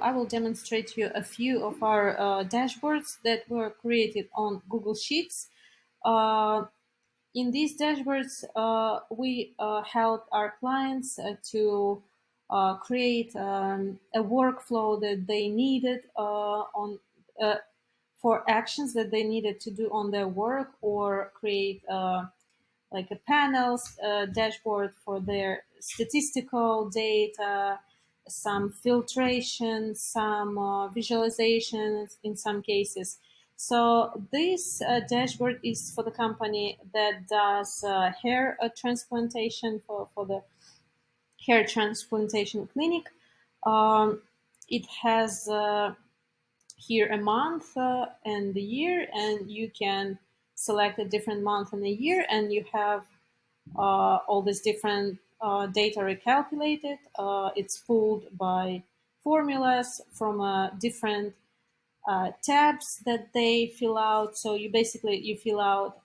I will demonstrate you a few of our dashboards that were created on Google Sheets. Uh, in these dashboards, we help our clients to create a workflow that they needed uh, for actions that they needed to do on their work, or create like a panels dashboard for their statistical data, some filtration, some visualizations in some cases. So this dashboard is for the company that does hair transplantation, for the hair transplantation clinic. It has here a month and the year, and you can select a different month and a year, and you have all these different data recalculated. It's pulled by formulas from different tabs that they fill out. So you fill out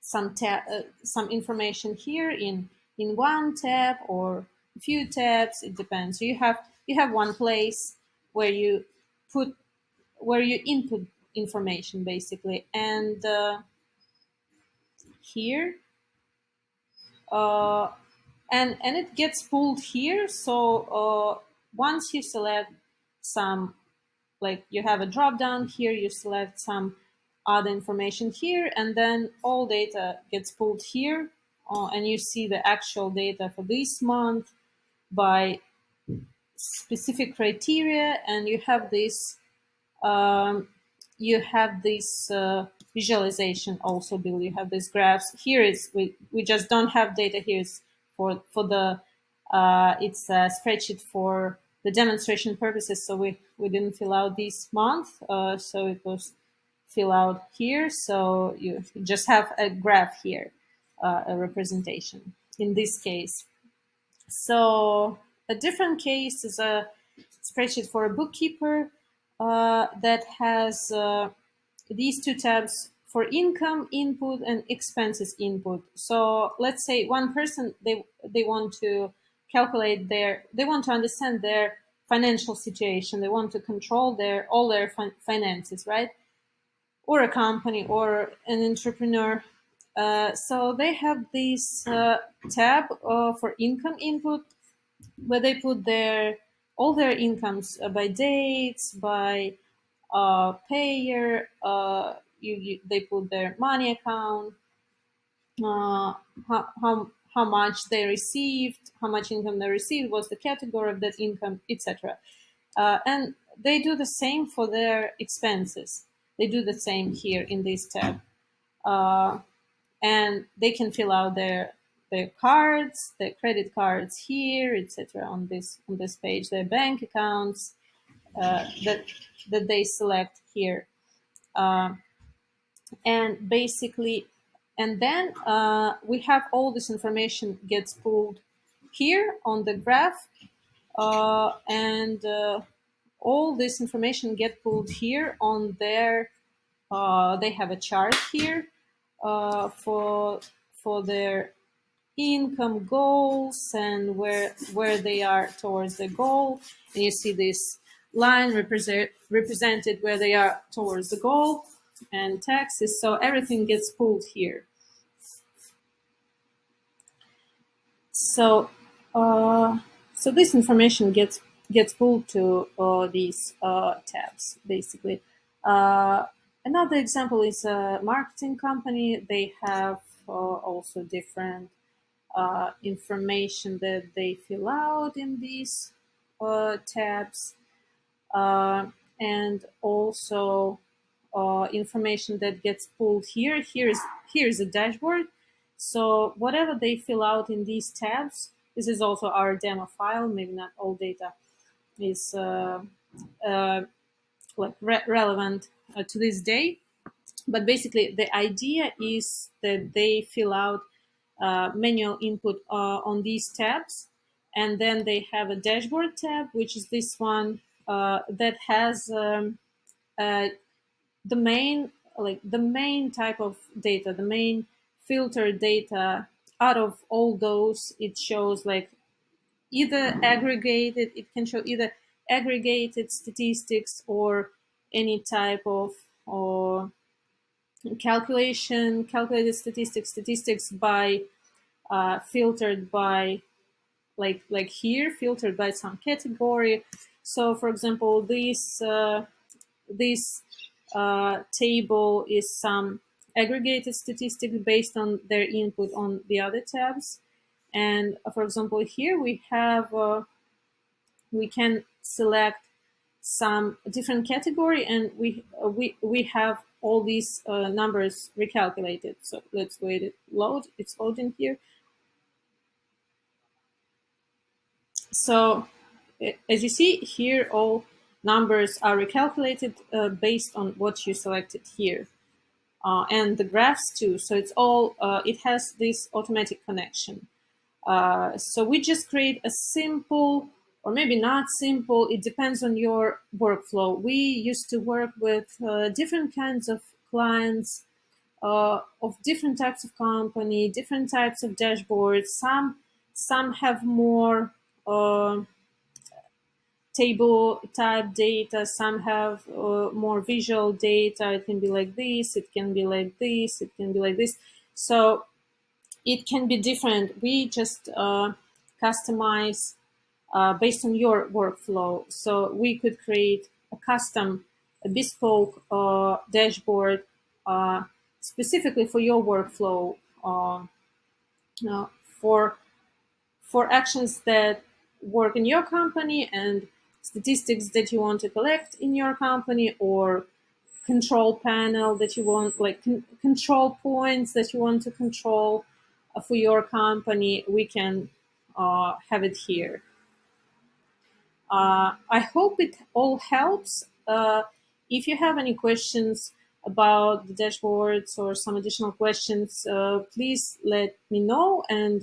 some information here in one tab or a few tabs. It depends. So you have one place where you put where you input information basically, and here uh, and it gets pulled here. So once you select some, like you have a drop down here, you select some other information here, and then all data gets pulled here, and you see the actual data for this month by specific criteria, and um, you have this visualization also, Bill. You have these graphs. Here is we just don't have data here. Is for the it's a spreadsheet for the demonstration purposes. So we didn't fill out this month. So it was fill out here. So you just have a graph here, a representation in this case. So a different case is a spreadsheet for a bookkeeper that has these two tabs for income input and expenses input. So let's say one person, they want to they want to understand their financial situation. They want to control all their finances, right? Or a company or an entrepreneur. So they have this tab for income input, where they put all their incomes by dates, by payer. They put their money account, how much they received, how much income they received, what's the category of that income, etc. And they do the same for their expenses. They do the same here in this tab. And they can fill out their cards, their credit cards here, etc. On this page, their bank accounts that they select here, uh, and basically, and then we have all this information gets pulled here on the graph, and all this information get pulled here on their. They have a chart here for their income goals and where they are towards the goal. And you see this line represented where they are towards the goal, and taxes. So everything gets pulled here. So so this information gets pulled to these tabs basically. Uh, Another example is a marketing company. They have also different information that they fill out in these tabs, uh, and also information that gets pulled here. Here's a dashboard. So whatever they fill out in these tabs, this is also our demo file. Maybe not all data is uh, relevant to this day, but basically the idea is that they fill out manual input on these tabs, and then they have a dashboard tab, which is this one that has uh, the main type of data, the main filter data. Out of all those, it shows like either aggregated, it can show either aggregated statistics or any type of or calculated statistics by filtered by like here, filtered by some category. So for example, this table is some aggregated statistics based on their input on the other tabs. And for example, here we can select some different category, and we have all these numbers recalculated. So let's wait it load. It's loading here. So as you see here, all numbers are recalculated based on what you selected here. And the graphs too. So it's all, it has this automatic connection. So we just create a simple, or maybe not simple, it depends on your workflow. We used to work with different kinds of clients, of different types of company, different types of dashboards. Some have more table type data, some have more visual data. It can be like this, it can be like this, it can be like this. So it can be different. We just customize based on your workflow. So we could create a custom, a bespoke dashboard specifically for your workflow, uh, for for actions that work in your company and statistics that you want to collect in your company, or control panel that you want, like control points that you want to control for your company. We can have it here. I hope it all helps. If you have any questions about the dashboards or some additional questions, please let me know, and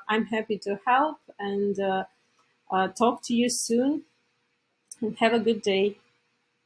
I'm happy to help and talk to you soon. And have a good day.